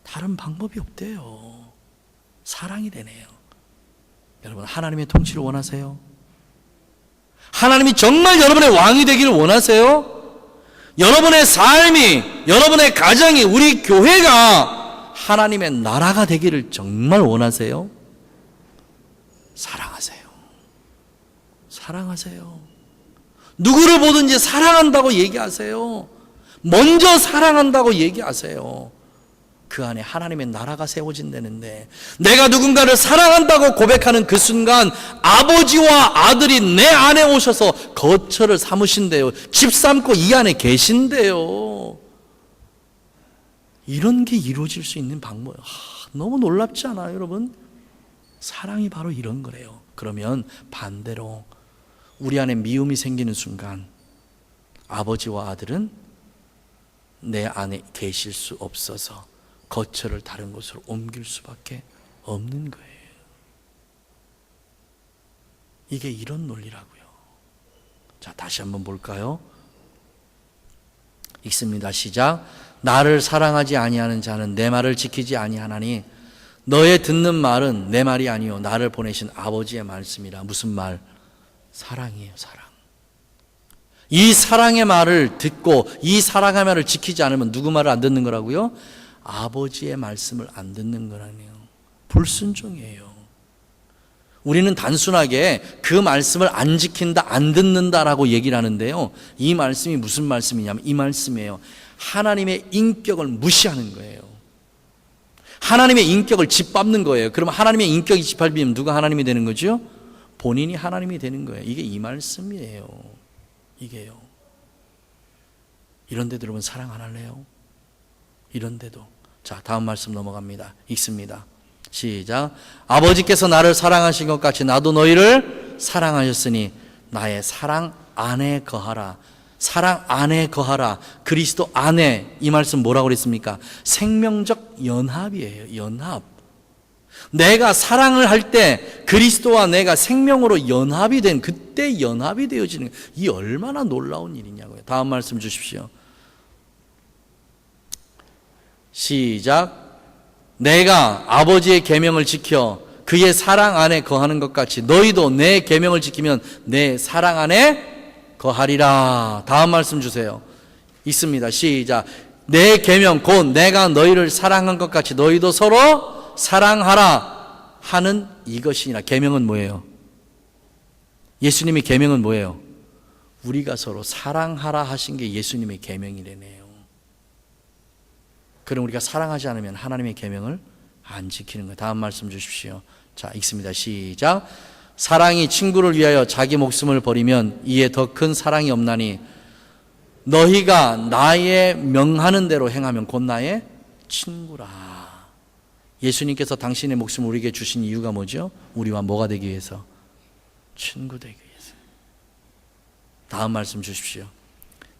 S1: 다른 방법이 없대요. 사랑이래네요. 여러분, 하나님의 통치를 원하세요? 하나님이 정말 여러분의 왕이 되기를 원하세요? 여러분의 삶이, 여러분의 가정이, 우리 교회가 하나님의 나라가 되기를 정말 원하세요? 사랑하세요. 사랑하세요. 누구를 보든지 사랑한다고 얘기하세요. 먼저 사랑한다고 얘기하세요. 그 안에 하나님의 나라가 세워진다는데, 내가 누군가를 사랑한다고 고백하는 그 순간 아버지와 아들이 내 안에 오셔서 거처를 삼으신대요. 집 삼고 이 안에 계신대요. 이런 게 이루어질 수 있는 방법, 너무 놀랍지 않아요, 여러분? 사랑이 바로 이런 거래요. 그러면 반대로 우리 안에 미움이 생기는 순간 아버지와 아들은 내 안에 계실 수 없어서 거처를 다른 곳으로 옮길 수밖에 없는 거예요. 이게 이런 논리라고요. 자, 다시 한번 볼까요? 읽습니다. 시작. 나를 사랑하지 아니하는 자는 내 말을 지키지 아니하나니 너의 듣는 말은 내 말이 아니요 나를 보내신 아버지의 말씀이라. 무슨 말? 사랑이에요. 사랑. 이 사랑의 말을 듣고 이 사랑의 말을 지키지 않으면 누구 말을 안 듣는 거라고요? 아버지의 말씀을 안 듣는 거라네요. 불순종이에요. 우리는 단순하게 그 말씀을 안 지킨다, 안 듣는다라고 얘기를 하는데요. 이 말씀이 무슨 말씀이냐면 이 말씀이에요. 하나님의 인격을 무시하는 거예요. 하나님의 인격을 짓밟는 거예요. 그러면 하나님의 인격이 짓밟히면 누가 하나님이 되는 거죠? 본인이 하나님이 되는 거예요. 이게 이 말씀이에요. 이게요. 이런데도 여러분 사랑 안 할래요? 이런데도. 자, 다음 말씀 넘어갑니다. 읽습니다. 시작. 아버지께서 나를 사랑하신 것 같이 나도 너희를 사랑하셨으니 나의 사랑 안에 거하라. 사랑 안에 거하라. 그리스도 안에. 이 말씀 뭐라고 그랬습니까? 생명적 연합이에요. 연합. 내가 사랑을 할 때 그리스도와 내가 생명으로 연합이 된 그때 연합이 되어지는, 이 얼마나 놀라운 일이냐고요. 다음 말씀 주십시오. 시작. 내가 아버지의 계명을 지켜 그의 사랑 안에 거하는 것 같이 너희도 내 계명을 지키면 내 사랑 안에 거하리라. 다음 말씀 주세요. 있습니다. 시작. 내 계명 곧 내가 너희를 사랑한 것 같이 너희도 서로 사랑하라 하는 이것이니라. 계명은 뭐예요? 예수님의 계명은 뭐예요? 우리가 서로 사랑하라 하신 게 예수님의 계명이래네요. 그럼 우리가 사랑하지 않으면 하나님의 계명을 안 지키는 거예요. 다음 말씀 주십시오. 자, 읽습니다. 시작. 사랑이 친구를 위하여 자기 목숨을 버리면 이에 더 큰 사랑이 없나니 너희가 나의 명하는 대로 행하면 곧 나의 친구라. 예수님께서 당신의 목숨을 우리에게 주신 이유가 뭐죠? 우리와 뭐가 되기 위해서? 친구 되기 위해서. 다음 말씀 주십시오.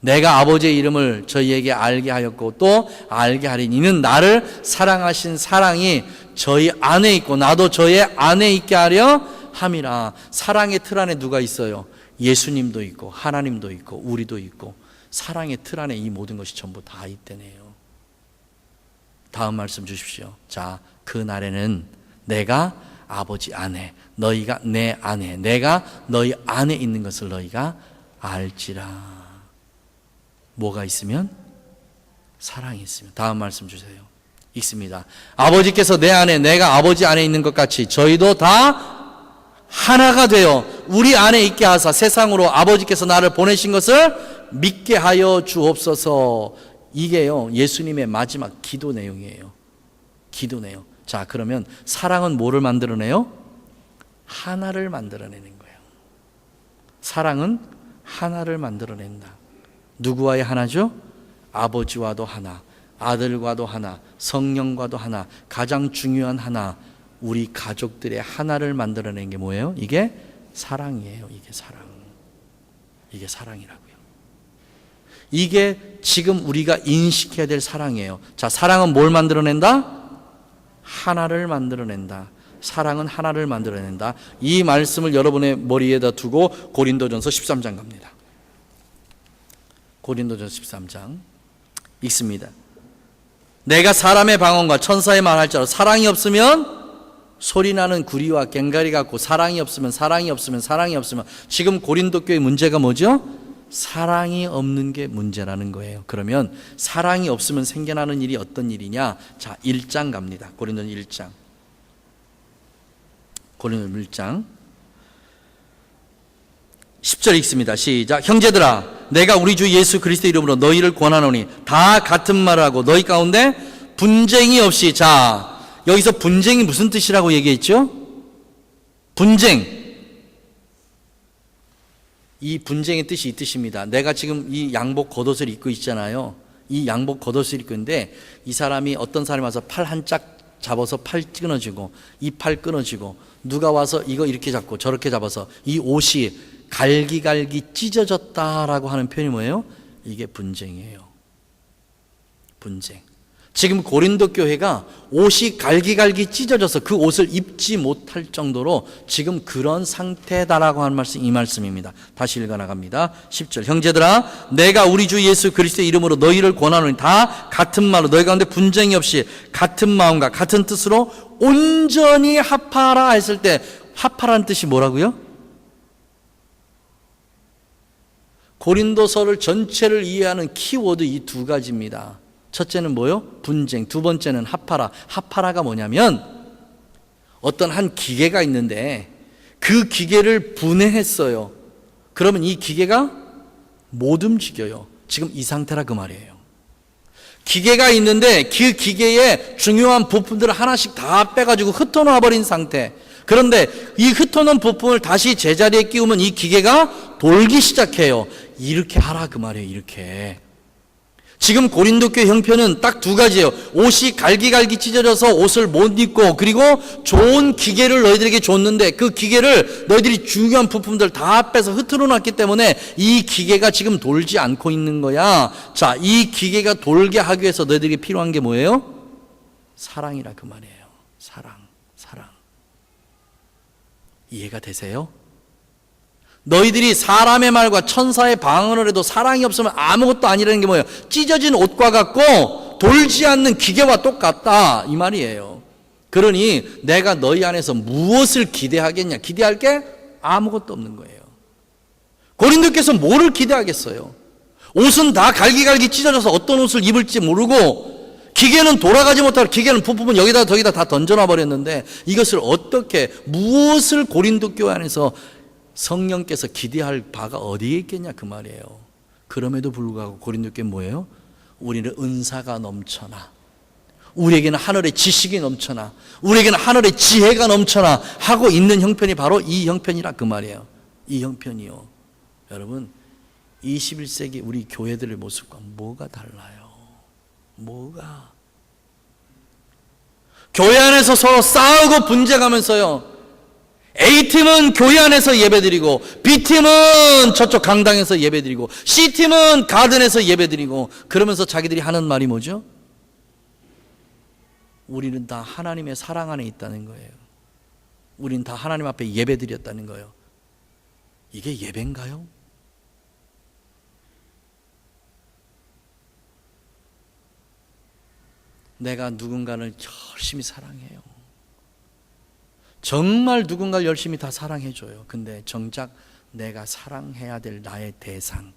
S1: 내가 아버지의 이름을 저희에게 알게 하였고 또 알게 하리니 이는 나를 사랑하신 사랑이 저희 안에 있고 나도 저희 안에 있게 하려 함이라. 사랑의 틀 안에 누가 있어요? 예수님도 있고 하나님도 있고 우리도 있고 사랑의 틀 안에 이 모든 것이 전부 다 있다네요. 다음 말씀 주십시오. 자, 그 날에는 내가 아버지 안에 너희가 내 안에 내가 너희 안에 있는 것을 너희가 알지라. 뭐가 있으면? 사랑이 있으면. 다음 말씀 주세요. 읽습니다. 아버지께서 내 안에 내가 아버지 안에 있는 것 같이 저희도 다 하나가 되어 우리 안에 있게 하사 세상으로 아버지께서 나를 보내신 것을 믿게 하여 주옵소서. 이게요 예수님의 마지막 기도 내용이에요. 기도 내용. 자, 그러면 사랑은 뭐를 만들어내요? 하나를 만들어내는 거예요. 사랑은 하나를 만들어낸다. 누구와의 하나죠? 아버지와도 하나, 아들과도 하나, 성령과도 하나, 가장 중요한 하나, 우리 가족들의 하나를 만들어낸 게 뭐예요? 이게 사랑이에요. 이게 사랑. 이게 사랑이라고요. 이게 지금 우리가 인식해야 될 사랑이에요. 자, 사랑은 뭘 만들어낸다? 하나를 만들어낸다. 사랑은 하나를 만들어낸다. 이 말씀을 여러분의 머리에다 두고 고린도전서 13장 갑니다. 고린도전서 13장 읽습니다. 내가 사람의 방언과 천사의 말 할지라도 사랑이 없으면 소리나는 구리와 꽹과리 같고 사랑이 없으면 지금 고린도 교회 문제가 뭐죠? 사랑이 없는 게 문제라는 거예요. 그러면 사랑이 없으면 생겨나는 일이 어떤 일이냐? 자, 1장 갑니다. 고린도전 1장. 고린도전 1장 10절 읽습니다. 시작. 형제들아 내가 우리 주 예수 그리스도 이름으로 너희를 권하노니 다 같은 말을 하고 너희 가운데 분쟁이 없이. 자, 여기서 분쟁이 무슨 뜻이라고 얘기했죠? 분쟁. 이 분쟁의 뜻이 이 뜻입니다. 내가 지금 이 양복 겉옷을 입고 있잖아요. 이 양복 겉옷을 입고 있는데 이 사람이 어떤 사람이 와서 팔 한 짝 잡아서 팔 끊어지고 이 팔 끊어지고 누가 와서 이거 이렇게 잡고 저렇게 잡아서 이 옷이 갈기갈기 찢어졌다라고 하는 표현이 뭐예요? 이게 분쟁이에요. 분쟁. 지금 고린도 교회가 옷이 갈기갈기 찢어져서 그 옷을 입지 못할 정도로 지금 그런 상태다라고 하는 말씀, 이 말씀입니다. 다시 읽어나갑니다. 10절. 형제들아 내가 우리 주 예수 그리스도의 이름으로 너희를 권하노니 다 같은 말로 너희 가운데 분쟁이 없이 같은 마음과 같은 뜻으로 온전히 합하라 했을 때 합하라는 뜻이 뭐라고요? 고린도서를 전체를 이해하는 키워드 이 두 가지입니다. 첫째는 뭐요? 분쟁. 두 번째는 합하라. 합하라가 뭐냐면 어떤 한 기계가 있는데 그 기계를 분해했어요. 그러면 이 기계가 못 움직여요. 지금 이 상태라 그 말이에요. 기계가 있는데 그 기계의 중요한 부품들을 하나씩 다 빼가지고 흩어놓아 버린 상태. 그런데 이 흩어놓은 부품을 다시 제자리에 끼우면 이 기계가 돌기 시작해요. 이렇게 하라 그 말이에요. 이렇게. 지금 고린도 교회 형편은 딱 두 가지예요. 옷이 갈기갈기 찢어져서 옷을 못 입고 그리고 좋은 기계를 너희들에게 줬는데 그 기계를 너희들이 중요한 부품들 다 빼서 흐트러 놨기 때문에 이 기계가 지금 돌지 않고 있는 거야. 자, 이 기계가 돌게 하기 위해서 너희들에게 필요한 게 뭐예요? 사랑이라 그 말이에요. 사랑. 이해가 되세요? 너희들이 사람의 말과 천사의 방언을 해도 사랑이 없으면 아무것도 아니라는 게 뭐예요? 찢어진 옷과 같고 돌지 않는 기계와 똑같다 이 말이에요. 그러니 내가 너희 안에서 무엇을 기대하겠냐? 기대할 게 아무것도 없는 거예요. 고린도께서 뭐를 기대하겠어요? 옷은 다 갈기갈기 찢어져서 어떤 옷을 입을지 모르고 기계는 돌아가지 못하고 기계는 부품은 여기다 저기다 다 던져놔 버렸는데 이것을 어떻게 무엇을 고린도 교회 안에서 성령께서 기대할 바가 어디에 있겠냐 그 말이에요. 그럼에도 불구하고 고린도 교회 뭐예요? 우리는 은사가 넘쳐나 우리에게는 하늘의 지식이 넘쳐나 우리에게는 하늘의 지혜가 넘쳐나 하고 있는 형편이 바로 이 형편이라 그 말이에요. 이 형편이요. 여러분 21세기 우리 교회들의 모습과 뭐가 달라요? 뭐가? 교회 안에서 서로 싸우고 분쟁하면서요, A팀은 교회 안에서 예배드리고 B팀은 저쪽 강당에서 예배드리고 C팀은 가든에서 예배드리고, 그러면서 자기들이 하는 말이 뭐죠? 우리는 다 하나님의 사랑 안에 있다는 거예요. 우리는 다 하나님 앞에 예배드렸다는 거예요. 이게 예배인가요? 내가 누군가를 열심히 사랑해요. 정말 누군가를 열심히 다 사랑해줘요. 근데 정작 내가 사랑해야 될 나의 대상,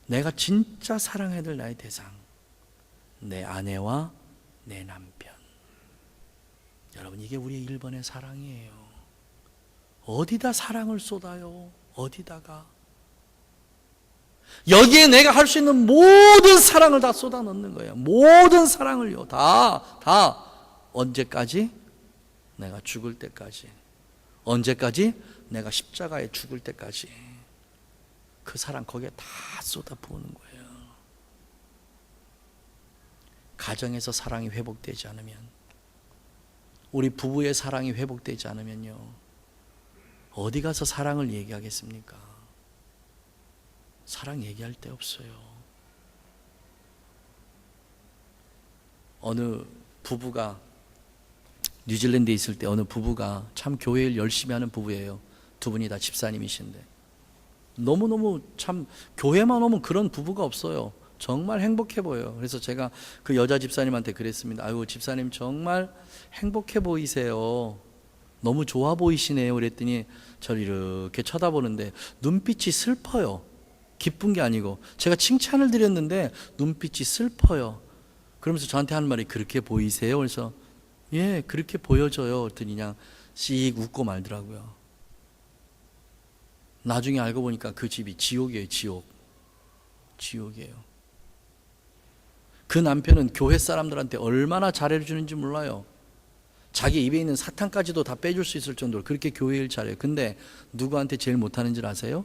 S1: 내가 진짜 사랑해야 될 나의 대상, 내 아내와 내 남편. 여러분, 이게 우리의 1번의 사랑이에요. 어디다 사랑을 쏟아요? 어디다가? 여기에 내가 할 수 있는 모든 사랑을 다 쏟아 넣는 거예요. 모든 사랑을요. 다. 언제까지? 내가 죽을 때까지. 언제까지? 내가 십자가에 죽을 때까지. 그 사랑 거기에 다 쏟아 부으는 거예요. 가정에서 사랑이 회복되지 않으면, 우리 부부의 사랑이 회복되지 않으면요, 어디 가서 사랑을 얘기하겠습니까? 사랑 얘기할 데 없어요. 어느 부부가, 뉴질랜드에 있을 때 어느 부부가 참 교회를 열심히 하는 부부예요. 두 분이 다 집사님이신데 너무너무 참 교회만 오면 그런 부부가 없어요. 정말 행복해 보여요. 그래서 제가 그 여자 집사님한테 그랬습니다. 아유, 집사님 정말 행복해 보이세요. 너무 좋아 보이시네요. 그랬더니 저를 이렇게 쳐다보는데 눈빛이 슬퍼요. 기쁜 게 아니고, 제가 칭찬을 드렸는데 눈빛이 슬퍼요. 그러면서 저한테 하는 말이, 그렇게 보이세요? 그래서 예, 그렇게 보여져요. 그랬더니 그냥 씩 웃고 말더라고요. 나중에 알고 보니까 그 집이 지옥이에요. 지옥이에요. 그 남편은 교회 사람들한테 얼마나 잘해주는지 몰라요. 자기 입에 있는 사탕까지도 다 빼줄 수 있을 정도로 그렇게 교회 일 잘해요. 근데 누구한테 제일 못하는 줄 아세요?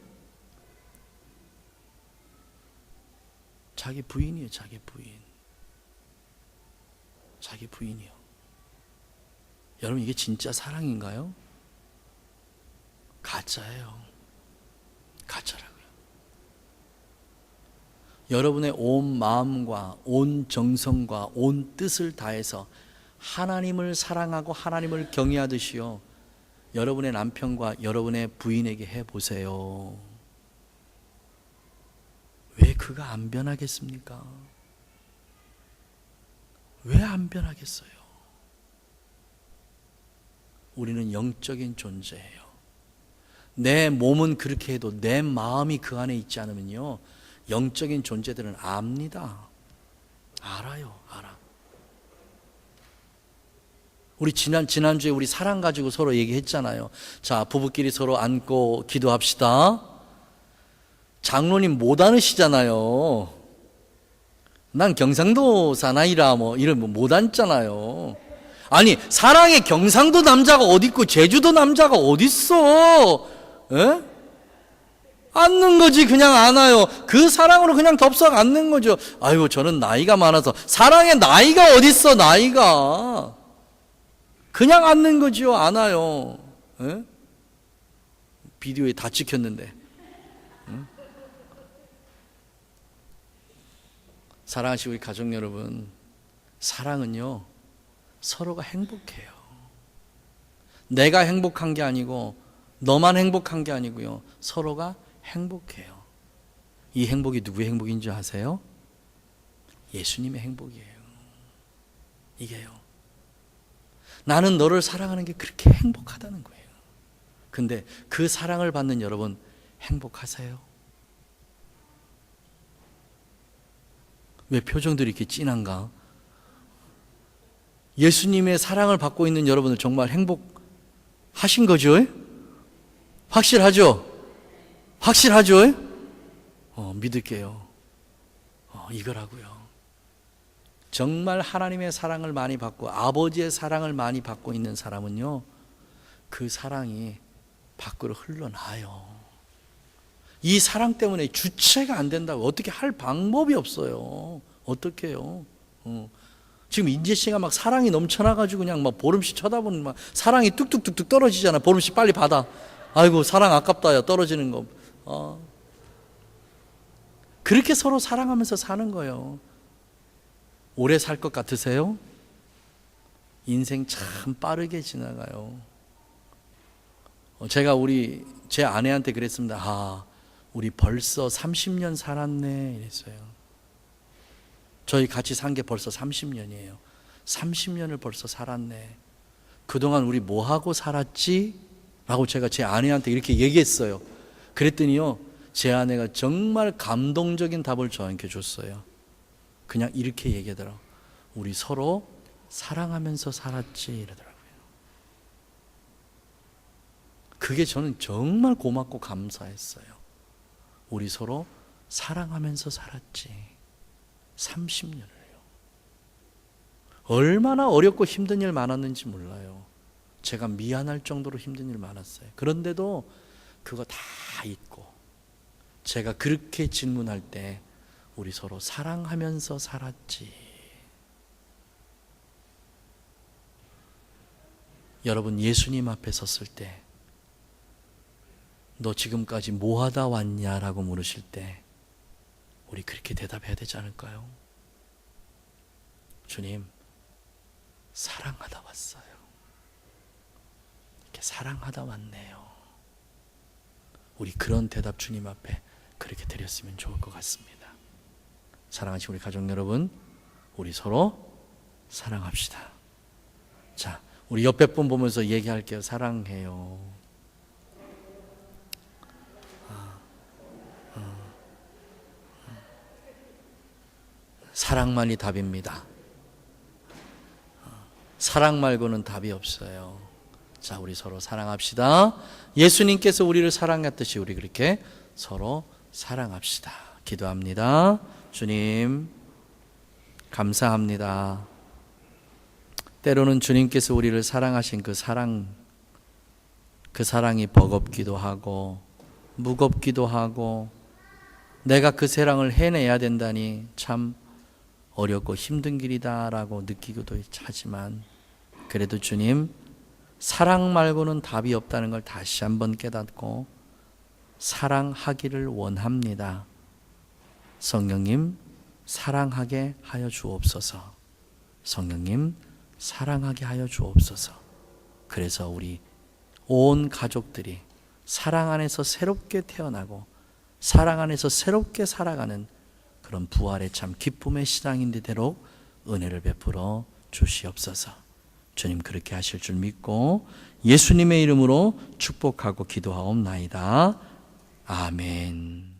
S1: 자기 부인이에요. 자기 부인이요. 여러분, 이게 진짜 사랑인가요? 가짜예요. 가짜라고요. 여러분의 온 마음과 온 정성과 온 뜻을 다해서 하나님을 사랑하고 하나님을 경외하듯이요, 여러분의 남편과 여러분의 부인에게 해보세요. 왜 그가 안 변하겠습니까? 왜 안 변하겠어요? 우리는 영적인 존재예요. 내 몸은 그렇게 해도 내 마음이 그 안에 있지 않으면요, 영적인 존재들은 압니다. 알아요. 우리 지난주에 우리 사랑 가지고 서로 얘기했잖아요. 자, 부부끼리 서로 안고 기도합시다. 장로님 못 안으시잖아요. 난 경상도 사나이라 이러면 못 앉잖아요. 아니, 사랑에 경상도 남자가 어디 있고 제주도 남자가 어디 있어? 에? 앉는 거지. 그냥 안아요. 그 사랑으로 그냥 덥석 앉는 거죠. 아이고, 저는 나이가 많아서. 사랑에 나이가 어디 있어? 나이가 그냥 앉는 거지요. 안아요. 에? 비디오에 다 찍혔는데. 응? 사랑하시고 우리 가족 여러분, 사랑은요, 서로가 행복해요. 내가 행복한 게 아니고, 너만 행복한 게 아니고요, 서로가 행복해요. 이 행복이 누구의 행복인 줄 아세요? 예수님의 행복이에요. 이게요, 나는 너를 사랑하는 게 그렇게 행복하다는 거예요. 근데 그 사랑을 받는 여러분, 행복하세요? 왜 표정들이 이렇게 진한가? 예수님의 사랑을 받고 있는 여러분들 정말 행복하신 거죠? 확실하죠? 믿을게요. 이거라고요. 정말 하나님의 사랑을 많이 받고 아버지의 사랑을 많이 받고 있는 사람은요, 그 사랑이 밖으로 흘러나요. 이 사랑 때문에 주체가 안 된다고 어떻게 할 방법이 없어요. 어떻게 해요? 지금 인재 씨가 막 사랑이 넘쳐나가지고 그냥 막 보름씩 쳐다보는 막 사랑이 뚝뚝뚝뚝 떨어지잖아. 보름씩 빨리 받아. 아이고 사랑 아깝다 야 떨어지는 거. 그렇게 서로 사랑하면서 사는 거예요. 오래 살 것 같으세요? 인생 참 빠르게 지나가요. 제가 제 아내한테 그랬습니다. 우리 벌써 30년 살았네 이랬어요. 저희 같이 산 게 벌써 30년이에요. 30년을 벌써 살았네. 그동안 우리 뭐 하고 살았지? 라고 제가 제 아내한테 이렇게 얘기했어요. 그랬더니요, 제 아내가 정말 감동적인 답을 저한테 줬어요. 그냥 이렇게 얘기하더라고요. 우리 서로 사랑하면서 살았지 이러더라고요. 그게 저는 정말 고맙고 감사했어요. 우리 서로 사랑하면서 살았지. 30년을요. 얼마나 어렵고 힘든 일 많았는지 몰라요. 제가 미안할 정도로 힘든 일 많았어요. 그런데도 그거 다 잊고 제가 그렇게 질문할 때 우리 서로 사랑하면서 살았지. 여러분 예수님 앞에 섰을 때 너 지금까지 뭐 하다 왔냐라고 물으실 때 우리 그렇게 대답해야 되지 않을까요? 주님, 사랑하다 왔어요. 이렇게 사랑하다 왔네요. 우리 그런 대답 주님 앞에 그렇게 드렸으면 좋을 것 같습니다. 사랑하시는 우리 가족 여러분, 우리 서로 사랑합시다. 자, 우리 옆에 분 보면서 얘기할게요. 사랑해요. 사랑만이 답입니다. 사랑 말고는 답이 없어요. 자, 우리 서로 사랑합시다. 예수님께서 우리를 사랑했듯이 우리 그렇게 서로 사랑합시다. 기도합니다. 주님, 감사합니다. 때로는 주님께서 우리를 사랑하신 그 사랑이 버겁기도 하고 무겁기도 하고 내가 그 사랑을 해내야 된다니 참 어렵고 힘든 길이다라고 느끼기도 하지만 그래도 주님, 사랑 말고는 답이 없다는 걸 다시 한번 깨닫고 사랑하기를 원합니다. 성령님, 사랑하게 하여 주옵소서. 성령님, 사랑하게 하여 주옵소서. 그래서 우리 온 가족들이 사랑 안에서 새롭게 태어나고 사랑 안에서 새롭게 살아가는 그런 부활의 참 기쁨의 신앙인 되도록 은혜를 베풀어 주시옵소서. 주님 그렇게 하실 줄 믿고 예수님의 이름으로 축복하고 기도하옵나이다. 아멘.